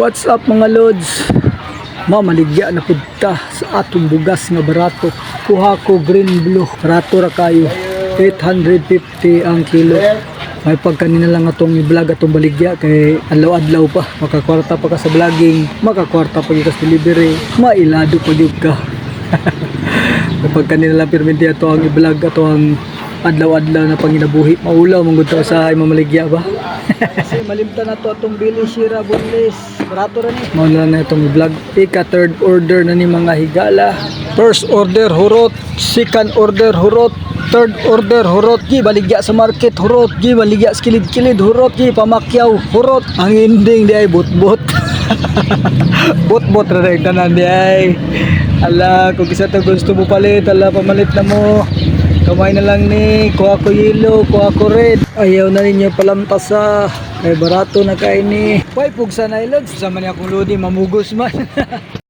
What's up mga lods? Mamaligya na punta sa atong bugas nga barato. Kuha ko green blue. Barato ra kayo. 850 ang kilo. May pagkanina lang atong i-vlog atong baligya kay adlaw-adlaw pa. Makakwarta pa ka sa vlogging, makakwarta pa ka sa delivery, mailado pa gyud ka. May pagkanina lang perminti ato ang i-vlog ato ang adlaw-adlaw na panginabuhi. Maulaw mong gud sa ay mamaligya ba? Kasi malimtan na to atong Billy Shira Boneless. Barato ra ni. Mauna na itong vlog. Ika third order na ni mga higala. First order hurot, second order hurot, third order hurot. Gi baligya sa market hurot, gi baligya sa kilid-kilid hurot, gi pamakyaw hurot. Ang ending di ay bot-bot. Bot-bot ra rin tanan di ay. Ala, kung isa to gusto mo palit, ala pamalit na mo. Kamay na lang ni, kuha ko yellow, kuha ko red. Ayaw na ninyo palampasa. Ay barato na kain ni. Why pugsa na ilods? Sama niya akong lodi, mamugos man.